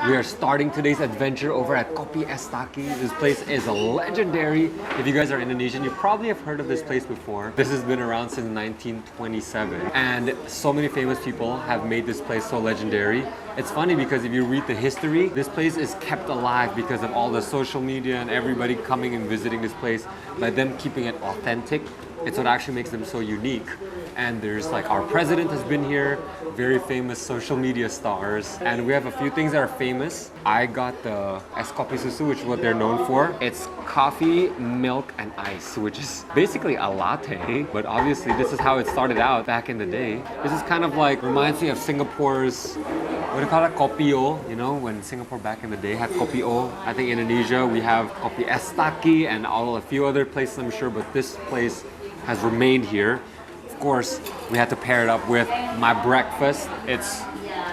We are starting today's adventure over at Kopi Es Tak Kie. This place is legendary. If you guys are Indonesian, you probably have heard of this place before. This has been around since 1927. And so many famous people have made this place so legendary. It's funny because if you read the history, this place is kept alive because of all the social media and everybody coming and visiting this place. By them keeping it authentic, it's what actually makes them so unique. And there's like our president has been here, very famous social media stars, and we have a few things that are famous. I got the Es Kopi Susu, which is what they're known for. It's coffee, milk, and ice, which is basically a latte, but obviously this is how it started out back in the day. This is kind of like, reminds me of Singapore's, what do you call it, Kopi O, you know, when Singapore back in the day had Kopi O. I think Indonesia, we have Kopi Es Tak Kie and a few other places I'm sure, but this place has remained here. Of course, we had to pair it up with my breakfast. It's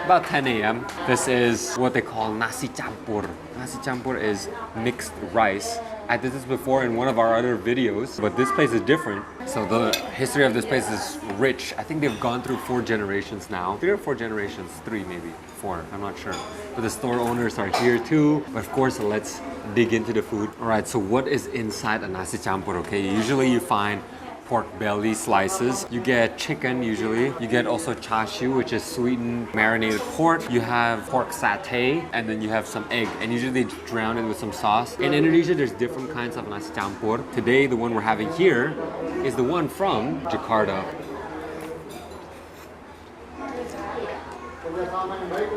about 10 a.m. This is what they call nasi campur. Nasi campur is mixed rice. I did this before in one of our other videos, but this place is different. So the history of this place is rich. I think they've gone through 4 generations now. 3 or 4 generations, 3 maybe, 4, I'm not sure. But the store owners are here too. But of course, let's dig into the food. All right, so what is inside a nasi campur, okay? Usually you find pork belly slices. You get chicken usually. You get also chashu, which is sweetened marinated pork. You have pork satay, and then you have some egg. And usually they drown it with some sauce. In Indonesia, there's different kinds of nasi campur. Today, the one we're having here is the one from Jakarta.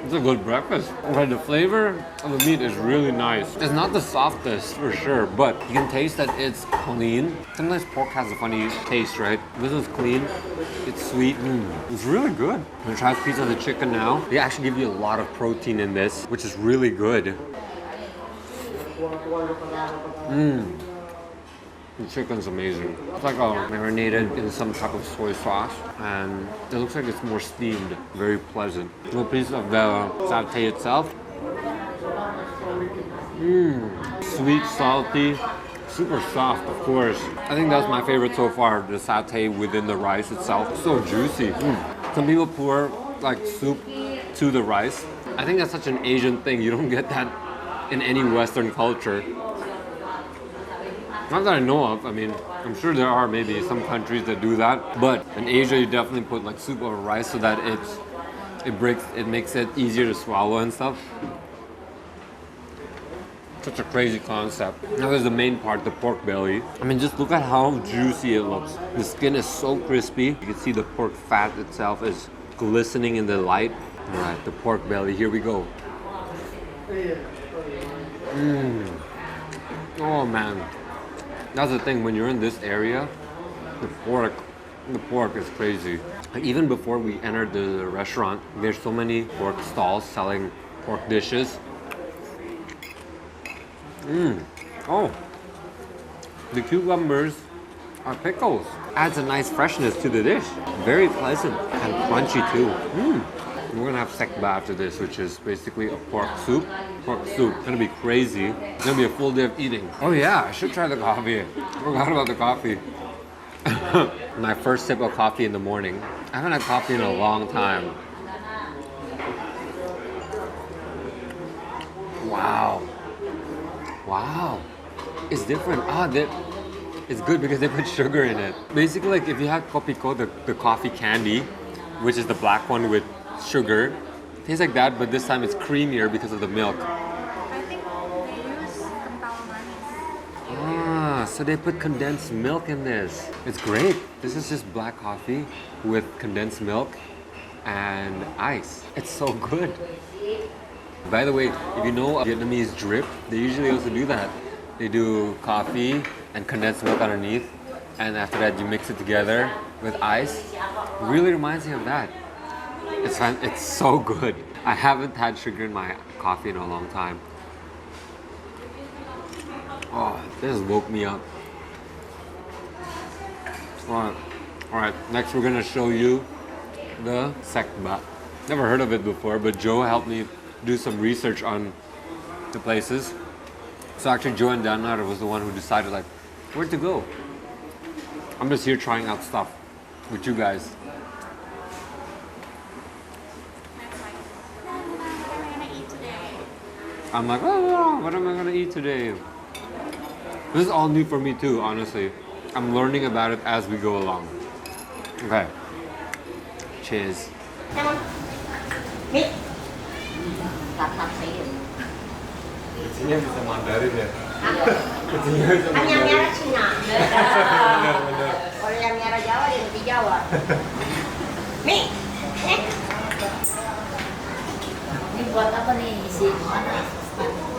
It's a good breakfast. But the flavor of the meat is really nice. It's not the softest for sure, but you can taste that it's clean. Sometimes pork has a funny taste, right? This is clean. It's sweet. It's really good. I'm gonna try a piece of the chicken now. They actually give you a lot of protein in this, which is really good. The chicken's amazing. It's like marinated in some type of soy sauce, and it looks like it's more steamed. Very pleasant. A little piece of the satay itself. Sweet, salty, super soft, of course. I think that's my favorite so far, the satay within the rice itself. So juicy. Some people pour like soup to the rice. I think that's such an Asian thing. You don't get that in any Western culture. Not that I know of. I mean, I'm sure there are maybe some countries that do that, but in Asia you definitely put like soup over rice so that it makes it easier to swallow and stuff. Such a crazy concept. Now there's the main part, the pork belly. I mean, just look at how juicy it looks. The skin is so crispy. You can see the pork fat itself is glistening in the light. All right, the pork belly. Here we go. Oh man. That's the thing, when you're in this area, the pork is crazy. Like even before we entered the restaurant, there's so many pork stalls selling pork dishes. Oh, the cucumbers are pickles. Adds a nice freshness to the dish. Very pleasant and crunchy too. We're gonna have sekba after this, which is basically a pork soup. Pork soup. It's gonna be crazy. It's gonna be a full day of eating. Oh yeah, I should try the coffee. I forgot about the coffee. My first sip of coffee in the morning. I haven't had coffee in a long time. Wow. Wow. It's different. It's good because they put sugar in it. Basically, like if you have kopiko, the coffee candy, which is the black one with sugar, tastes like that, but this time it's creamier because of the milk. I think they use kental manis. So they put condensed milk in this. It's great. This is just black coffee with condensed milk and ice. It's so good. By the way, if you know a Vietnamese drip, they usually also do that. They do coffee and condensed milk underneath, and after that you mix it together with ice. It really reminds me of that. It's fun. It's so good. I haven't had sugar in my coffee in a long time. Oh, this woke me up. All right. Next we're gonna show you the sekba. Never heard of it before, but Joe helped me do some research on the places. So actually Joe and Danar was the one who decided like where to go. I'm just here trying out stuff with you guys. I'm like, oh, what am I gonna eat today? This is all new for me too, honestly. I'm learning about it as we go along. Okay. Cheers. Mik. Tatap saya. Kucingnya bisa Mandarin ya? Kucingnya bisa Kan yang Mandarin. merah Cina. Benar-benar. Kalau yang merah Jawa dia ngerti Jawa. Mik. Ini buat apa nih? Isi mana?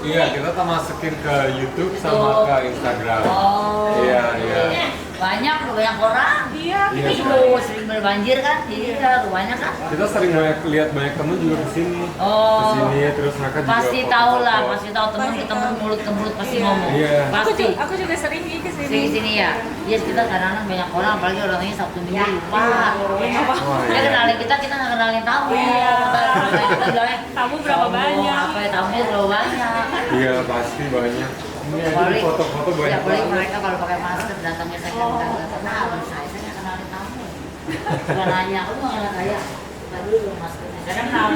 Iya, kita tak masukin ke YouTube sama ke Instagram. Oh. Iya, iya. Banyak orang. Iya. Iya, Itu sering berbanjir kan? Iya, banyak kan? Kita sering lihat banyak temen juga kesini. Oh. Kesini terus mereka juga Pasti tahu lah, foto-foto. pasti tahu teman ke teman, mulut ke mulut pasti ngomong. Iya. Pasti. Aku juga sering pergi ke Sering sini. sini ya. Iya, kita kadang-kadang banyak orang, apalagi orangnya Sabtu Minggu lupa. Wah, Dia iya. kenalin kita nggak kenalin tamu. Kita bilangnya, Tamu berapa banyak? Apa ya, tamunya berapa banyak? Iya, pasti banyak. Ini aja di Apalagi- foto-foto Ya, banyak apalagi banget. mereka kalau pakai masker datangnya saya nggak kenal, saya nggak kenalin tamu. Cuma nanya, aku mau kenal saya. Nggak dulu maskernya. Saya kenal.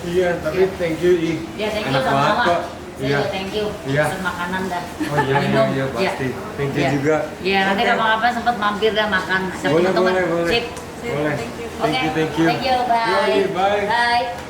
Iya, tapi thank you, I. Ya, thank you Enak banget sama-sama. kok. Saya Iya. juga thank you. Iya. Pesen makanan dah. Oh iya, iya, Minum. iya, pasti. Thank you Iya. juga. Iya, nanti Oke. kapan-kapan sempat mampir dan makan. Saya punya Boleh, teman. boleh, boleh. Sip. Boleh. Thank you. Thank you, thank you. Thank you, bye. Yoi, bye. Bye.